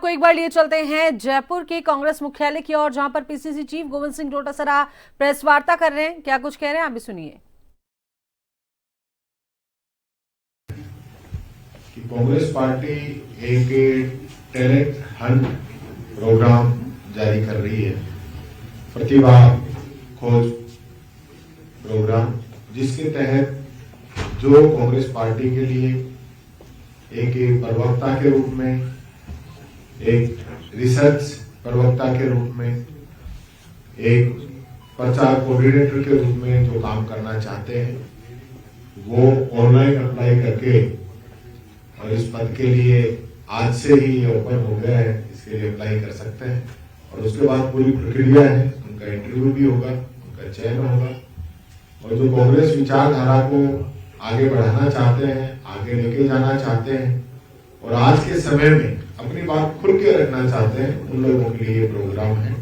को एक बार लिए चलते हैं जयपुर के कांग्रेस मुख्यालय की ओर, जहां पर PCC chief Govind Singh Dotasra press वार्ता कर रहे हैं। क्या कुछ कह रहे हैं आप भी सुनिए। कांग्रेस पार्टी एक टैलेंट हंट प्रोग्राम जारी कर रही है, प्रतिभा खोज प्रोग्राम, जिसके तहत जो कांग्रेस पार्टी के लिए एक प्रवक्ता के रूप में, एक रिसर्च प्रवक्ता के रूप में, एक प्रचार कोऑर्डिनेटर के रूप में जो काम करना चाहते हैं, वो ऑनलाइन अप्लाई करके, और इस पद के लिए आज से ही ओपन हो गया है, इसके लिए अप्लाई कर सकते हैं। और उसके बाद पूरी प्रक्रिया है, उनका इंटरव्यू भी होगा, उनका चयन होगा। और जो कांग्रेस विचारधारा को आगे बढ़ाना चाहते हैं, आगे लेके जाना चाहते हैं और आज के समय में अपनी बात खुल के रखना चाहते हैं, उन लोगों के लिए ये प्रोग्राम है।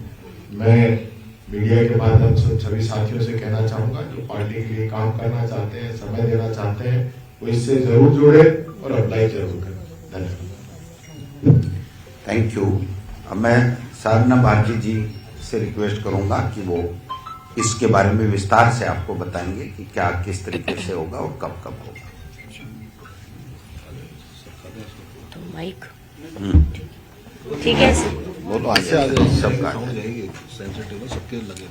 मैं मीडिया के माध्यम से सभी साथियों से कहना चाहूंगा, जो पार्टी के लिए काम करना चाहते हैं, समय देना चाहते हैं, वो इससे जरूर जुड़े और अप्लाई जरूर करें। धन्यवाद। Thank you. अब मैं साधना भारती जी से रिक्वेस्ट करूंगा कि वो इसके बारे में विस्तार से आपको बताएंगे कि क्या किस तरीके से होगा और कब कब होगा। तो माइक ठीक है, वो तो आगे सबका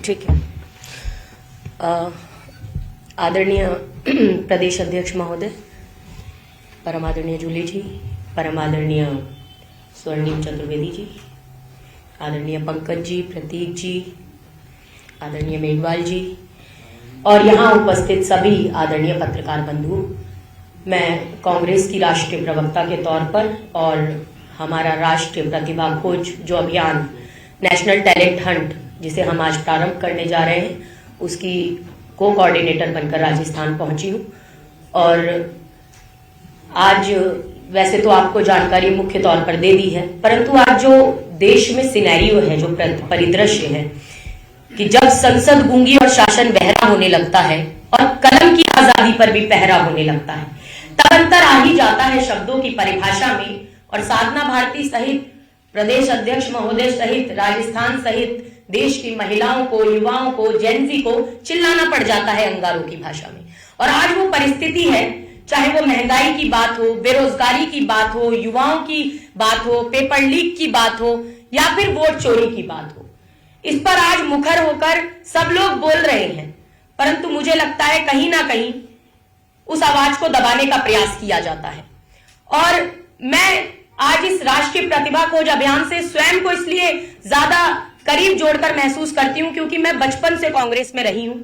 ठीक है। आदरणीय प्रदेश अध्यक्ष महोदय, परम आदरणीय जूली जी, परम आदरणीय स्वर्णिम चतुर्वेदी जी, आदरणीय पंकज जी, प्रतीक जी, आदरणीय मेघवाल जी और यहाँ उपस्थित सभी आदरणीय पत्रकार बंधु, मैं कांग्रेस की राष्ट्रीय प्रवक्ता के तौर पर और हमारा राष्ट्रीय प्रतिभा खोज जो अभियान नेशनल टैलेंट हंट जिसे हम आज प्रारंभ करने जा रहे हैं, उसकी को कोऑर्डिनेटर बनकर राजस्थान पहुंची हूं। और आज वैसे तो आपको जानकारी मुख्य तौर पर दे दी है, परंतु आज जो देश में सिनेरियो है, जो परिदृश्य है कि जब संसद गूंगी और शासन बहरा होने लगता है और कलम की आजादी पर भी पहरा होने लगता है, तब अंतर आ ही जाता है शब्दों की परिभाषा में। और साधना भारती सहित प्रदेश अध्यक्ष महोदय सहित राजस्थान सहित देश की महिलाओं को, युवाओं को, जेनजी को चिल्लाना पड़ जाता है अंगारों की भाषा में। और आज वो परिस्थिति है, चाहे वो महंगाई की बात हो, बेरोजगारी की बात हो, युवाओं की बात हो, पेपर लीक की बात हो या फिर वोट चोरी की बात हो, इस पर आज मुखर होकर सब लोग बोल रहे हैं। परंतु मुझे लगता है कहीं ना कहीं उस आवाज को दबाने का प्रयास किया जाता है। और मैं आज इस राष्ट्रीय प्रतिभा खोज अभियान से स्वयं को इसलिए ज्यादा करीब जोड़कर महसूस करती हूं क्योंकि मैं बचपन से कांग्रेस में रही हूं।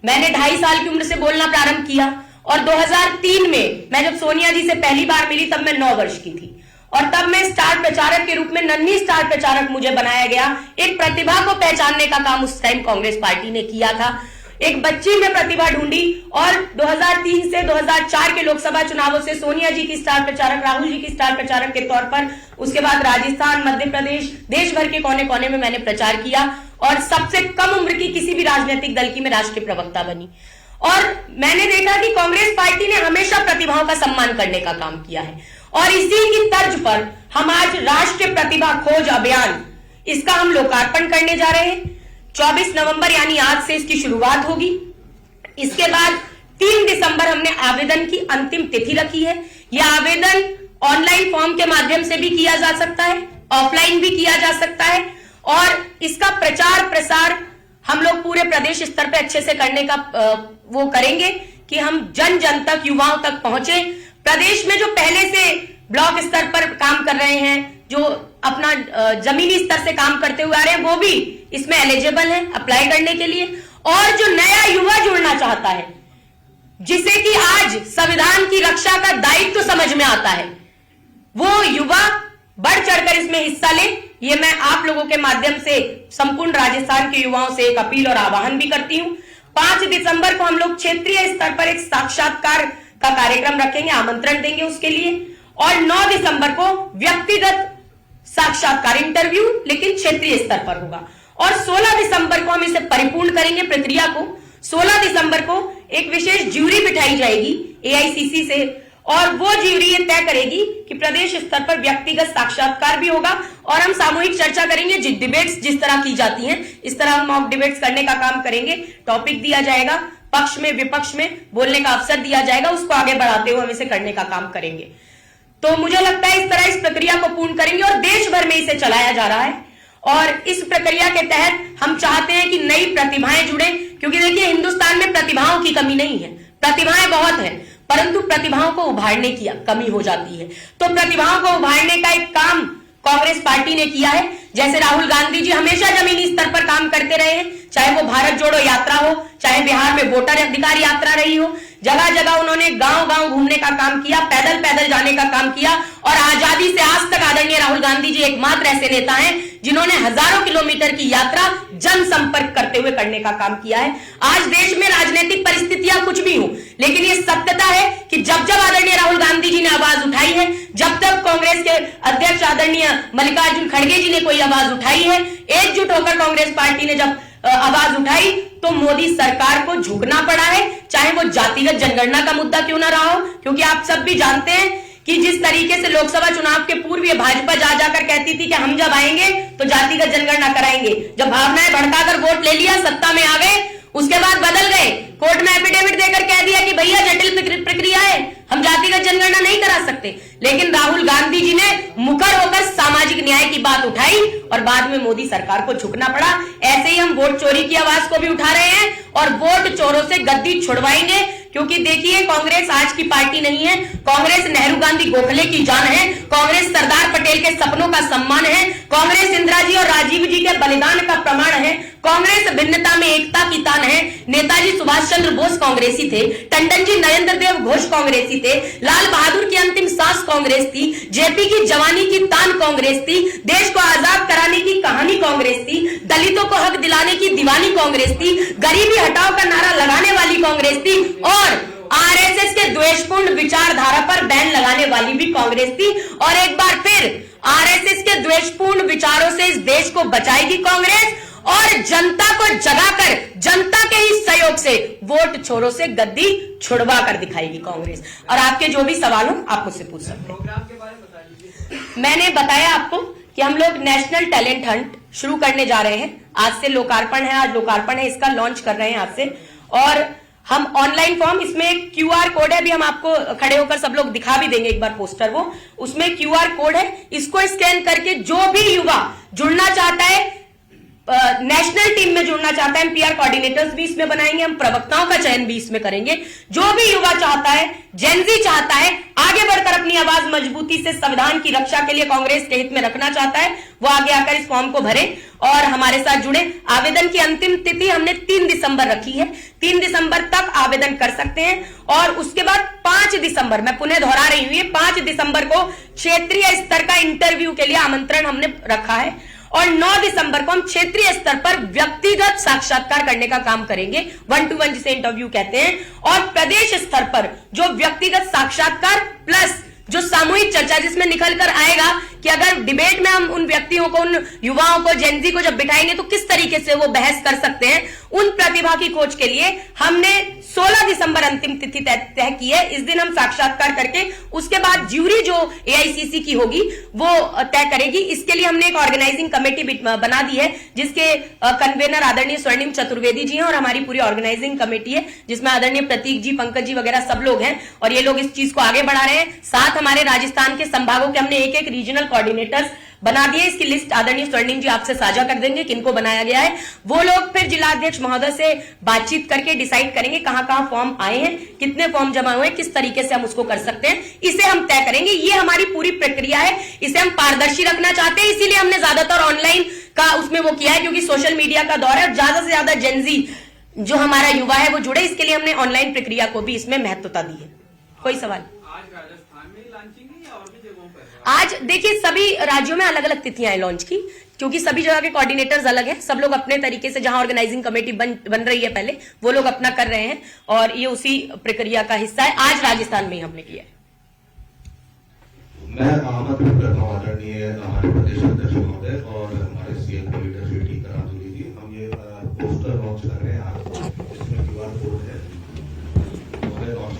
मैंने 2.5 साल की उम्र से बोलना प्रारंभ किया और 2003 में मैं जब सोनिया जी से पहली बार मिली तब मैं 9 वर्ष की थी और तब मैं स्टार प्रचारक के रूप में, नन्ही स्टार प्रचारक मुझे बनाया गया। एक प्रतिभा को पहचानने का काम उस टाइम कांग्रेस पार्टी ने किया था। एक बच्ची में प्रतिभा ढूंढी और 2003 से 2004 के लोकसभा चुनावों से सोनिया जी की स्टार प्रचारक, राहुल जी की स्टार प्रचारक के तौर पर, उसके बाद राजस्थान, मध्य प्रदेश, देश भर के कोने कोने में मैंने प्रचार किया और सबसे कम उम्र की किसी भी राजनीतिक दल की मैं राष्ट्रीय प्रवक्ता बनी। और मैंने देखा कि कांग्रेस पार्टी ने हमेशा प्रतिभाओं का सम्मान करने का काम किया है और इसी की तर्ज पर हम आज राष्ट्रीय प्रतिभा खोज अभियान, इसका हम लोकार्पण करने जा रहे हैं। 24 नवंबर यानी आज से इसकी शुरुआत होगी। इसके बाद 3 दिसंबर हमने आवेदन की अंतिम तिथि रखी है। यह आवेदन ऑनलाइन फॉर्म के माध्यम से भी किया जा सकता है, ऑफलाइन भी किया जा सकता है और इसका प्रचार प्रसार हम लोग पूरे प्रदेश स्तर पे अच्छे से करने का वो करेंगे कि हम जन जन तक, युवाओं तक पहुंचे। प्रदेश में जो पहले से ब्लॉक स्तर पर काम कर रहे हैं, जो अपना जमीनी स्तर से काम करते हुए आ रहे हैं, वो भी इसमें एलिजिबल है अप्लाई करने के लिए। और जो नया युवा जुड़ना चाहता है, जिसे कि आज संविधान की रक्षा का दायित्व समझ में आता है, वो युवा बढ़ चढ़कर इसमें हिस्सा ले। ये मैं आप लोगों के माध्यम से संपूर्ण राजस्थान के युवाओं से एक अपील और आह्वान भी करती हूं। 5 दिसंबर को हम लोग क्षेत्रीय स्तर पर एक साक्षात्कार का कार्यक्रम रखेंगे, आमंत्रण देंगे उसके लिए। और 9 दिसंबर को व्यक्तिगत साक्षात्कार, इंटरव्यू, लेकिन क्षेत्रीय स्तर पर होगा। और 16 दिसंबर को हम इसे परिपूर्ण करेंगे प्रक्रिया को। 16 दिसंबर को एक विशेष ज्यूरी बिठाई जाएगी AICC से और वो ज्यूरी ये तय करेगी कि प्रदेश स्तर पर व्यक्तिगत साक्षात्कार भी होगा और हम सामूहिक चर्चा करेंगे। डिबेट्स जिस तरह की जाती हैं इस तरह हम मॉक डिबेट्स करने का काम करेंगे। टॉपिक दिया जाएगा, पक्ष में विपक्ष में बोलने का अवसर दिया जाएगा, उसको आगे बढ़ाते हुए हम इसे करने का काम करेंगे। तो मुझे लगता है इस तरह इस प्रक्रिया को पूर्ण करेंगे और देश भर में इसे चलाया जा रहा है। और इस प्रक्रिया के तहत हम चाहते हैं कि नई प्रतिभाएं जुड़े, क्योंकि देखिए हिंदुस्तान में प्रतिभाओं की कमी नहीं है, प्रतिभाएं बहुत है, परंतु प्रतिभाओं को उभारने की कमी हो जाती है। तो प्रतिभाओं को उभारने का एक काम कांग्रेस पार्टी ने किया है। जैसे राहुल गांधी जी हमेशा जमीनी स्तर पर काम करते रहे हैं, चाहे वो भारत जोड़ो यात्रा हो, चाहे बिहार में वोटर अधिकार यात्रा रही हो, जगह जगह उन्होंने गांव गांव घूमने का काम किया, पैदल पैदल जाने का काम किया। और आजादी से आज तक आदरणीय राहुल गांधी जी एकमात्र ऐसे नेता हैं जिन्होंने हजारों किलोमीटर की यात्रा जनसंपर्क करते हुए करने का काम किया है। आज देश में राजनीतिक परिस्थितियां कुछ भी हो, लेकिन ये सत्यता है कि जब जब आदरणीय राहुल गांधी जी ने आवाज उठाई है, जब तक कांग्रेस के अध्यक्ष आदरणीय मल्लिकार्जुन खड़गे जी ने कोई आवाज उठाई है, एकजुट होकर कांग्रेस पार्टी ने जब आवाज उठाई तो मोदी सरकार को झुकना पड़ा है, चाहे वो जातिगत जनगणना का मुद्दा क्यों ना रहा हो। क्योंकि आप सब भी जानते हैं कि जिस तरीके से लोकसभा चुनाव के पूर्व ये भाजपा जा जाकर कहती थी कि हम जब आएंगे तो जातिगत जनगणना कराएंगे, जब भावनाएं भड़काकर वोट ले लिया, सत्ता में आ गए, उसके बाद बदल गए, कोर्ट में एफिडेविट देकर कह दिया कि भैया जटिल प्रक्रिया है, हम जातिगत जनगणना नहीं करा सकते। लेकिन राहुल गांधी जी ने मुखर होकर सामाजिक न्याय की बात उठाई और बाद में मोदी सरकार को झुकना पड़ा। ऐसे ही हम वोट चोरी की आवाज को भी उठा रहे हैं और वोट चोरों से गद्दी छुड़वाएंगे। क्योंकि देखिए कांग्रेस आज की पार्टी नहीं है, कांग्रेस नेहरू गांधी गोखले की जान है, कांग्रेस सरदार पटेल के सपनों का सम्मान है, कांग्रेस इंदिरा जी और राजीव जी के बलिदान का प्रमाण है, कांग्रेस भिन्नता में एकता की तान है। नेताजी सुभाष चंद्र बोस कांग्रेसी थे, टंडन जी नरेंद्र देव घोष कांग्रेसी थे, लाल बहादुर की अंतिम सांस कांग्रेस थी, जेपी की जवानी की तान कांग्रेस थी, देश को आजाद कराने की कहानी कांग्रेस थी, दलितों को हक दिलाने की दीवानी कांग्रेस थी, गरीबी हटाओ का नारा लगाने वाली कांग्रेस थी और आरएसएस के द्वेषपूर्ण विचारधारा पर बैन लगाने वाली भी कांग्रेस थी। और एक बार फिर आरएसएस के द्वेषपूर्ण विचारों से इस देश को बचाएगी कांग्रेस और जनता को जगाकर जनता के ही सहयोग से वोट चोरों से गद्दी छुड़वा कर दिखाएगी कांग्रेस। और आपके जो भी सवाल हो आप मुझसे पूछ सकते हैं। मैंने बताया आपको कि हम लोग नेशनल टैलेंट हंट शुरू करने जा रहे हैं। आज से लोकार्पण है, आज लोकार्पण है, इसका लॉन्च कर रहे हैं आज से। और हम ऑनलाइन फॉर्म, इसमें एक क्यूआर कोड है, अभी हम आपको खड़े होकर सब लोग दिखा भी देंगे एक बार पोस्टर, वो उसमें क्यूआर कोड है, इसको स्कैन करके जो भी युवा जुड़ना चाहता है, नेशनल टीम में जुड़ना चाहता है, हम पीआर कोऑर्डिनेटर्स भी इसमें बनाएंगे, हम प्रवक्ताओं का चयन भी इसमें करेंगे। जो भी युवा चाहता है, जेनजी चाहता है, आगे बढ़कर अपनी आवाज मजबूती से संविधान की रक्षा के लिए कांग्रेस के हित में रखना चाहता है, वो आगे आकर इस फॉर्म को भरे और हमारे साथ जुड़े। आवेदन की अंतिम तिथि हमने 3 दिसंबर रखी है, 3 दिसंबर तक आवेदन कर सकते हैं। और उसके बाद 5 दिसंबर, मैं पुनः दोहरा रही हूं, 5 दिसंबर को क्षेत्रीय स्तर का इंटरव्यू के लिए आमंत्रण हमने रखा है और 9 दिसंबर को हम क्षेत्रीय स्तर पर व्यक्तिगत साक्षात्कार करने का काम करेंगे, 1-to-1 जिसे इंटरव्यू कहते हैं। और प्रदेश स्तर पर जो व्यक्तिगत साक्षात्कार प्लस जो सामूहिक चर्चा, जिसमें निकल कर आएगा कि अगर डिबेट में हम उन व्यक्तियों को, उन युवाओं को, जेनजी को जब बिठाएंगे तो किस तरीके से वो बहस कर सकते हैं, उन प्रतिभा की खोज के लिए हमने 16 दिसंबर अंतिम तिथि तय की है। इस दिन हम साक्षात्कार करके उसके बाद ज्यूरी जो एआईसीसी की होगी वो तय करेगी। इसके लिए हमने एक ऑर्गेनाइजिंग कमेटी बना दी है, जिसके कन्वेनर आदरणीय स्वर्णिम चतुर्वेदी जी हैं और हमारी पूरी ऑर्गेनाइजिंग कमेटी है, जिसमें आदरणीय प्रतीक जी, पंकज जी वगैरह सब लोग हैं और ये लोग इस चीज को आगे बढ़ा रहे हैं। साथ हमारे राजस्थान के संभागों के हमने एक रीजनल कोऑर्डिनेटर्स बना दिए। इसकी लिस्ट आदरणीय स्वर्णिम जी आपसे साझा कर देंगे किनको बनाया गया है। वो लोग फिर जिलाध्यक्ष महोदय से बातचीत करके डिसाइड करेंगे कहां कहां फॉर्म आए हैं, कितने फॉर्म जमा हुए हैं, किस तरीके से हम उसको कर सकते हैं, इसे हम तय करेंगे। ये हमारी पूरी प्रक्रिया है, इसे हम पारदर्शी रखना चाहते हैं, इसीलिए हमने ज्यादातर ऑनलाइन का उसमें वो किया है, क्योंकि सोशल मीडिया का दौर है और ज्यादा से ज्यादा जेनजी जो हमारा युवा है वो जुड़े, इसके लिए हमने ऑनलाइन प्रक्रिया को भी इसमें महत्वता दी है। कोई सवाल? आज देखिए सभी राज्यों में अलग अलग तिथियां हैं लॉन्च की, क्योंकि सभी जगह के कोऑर्डिनेटर्स अलग हैं। सब लोग अपने तरीके से, जहां ऑर्गेनाइजिंग कमेटी बन रही है पहले, वो लोग अपना कर रहे हैं और ये उसी प्रक्रिया का हिस्सा है। आज राजस्थान में ही हमने किया है। मैं आमंत्रित करता हूँ आदरणीय हमारे प्रदेश अध्यक्ष महोदय और हमारे सीएम को लीडर श्री टी करांजुली जी, हम ये पोस्टर लॉन्च कर रहे हैं आज, इसमें क्यूआर कोड है, लॉन्च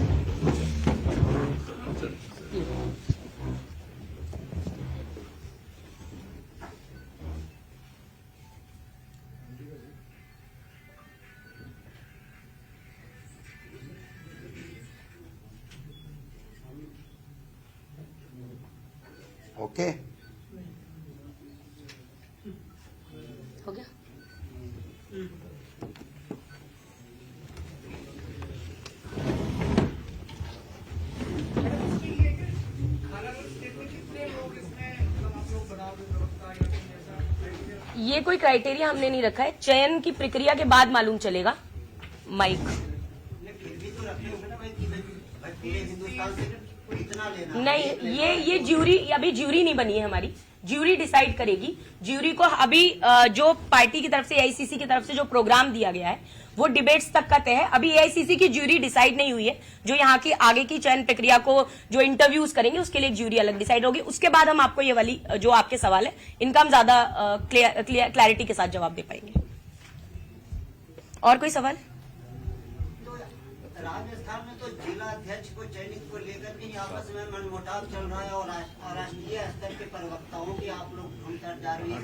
ओके, हो गया। ये कोई क्राइटेरिया हमने नहीं रखा है, चयन की प्रक्रिया के बाद मालूम चलेगा। माइक नहीं, ये ज्यूरी, अभी ज्यूरी नहीं बनी है हमारी, ज्यूरी डिसाइड करेगी। ज्यूरी को अभी जो पार्टी की तरफ से, एआईसीसी की तरफ से जो प्रोग्राम दिया गया है वो डिबेट्स तक का तय है। अभी एआईसीसी की ज्यूरी डिसाइड नहीं हुई है, जो यहाँ की आगे की चयन प्रक्रिया को जो इंटरव्यूज करेंगे उसके लिए एक ज्यूरी अलग डिसाइड होगी। उसके बाद हम आपको ये वाली जो आपके सवाल है इनका हम ज्यादा क्लैरिटी के साथ जवाब दे पाएंगे। और कोई सवाल? राजस्थान में तो जिला अध्यक्ष को चयनित को लेकर के आपस में मनमुटाव चल रहा है और राष्ट्रीय स्तर के प्रवक्ताओं की आप लोग जा रही है।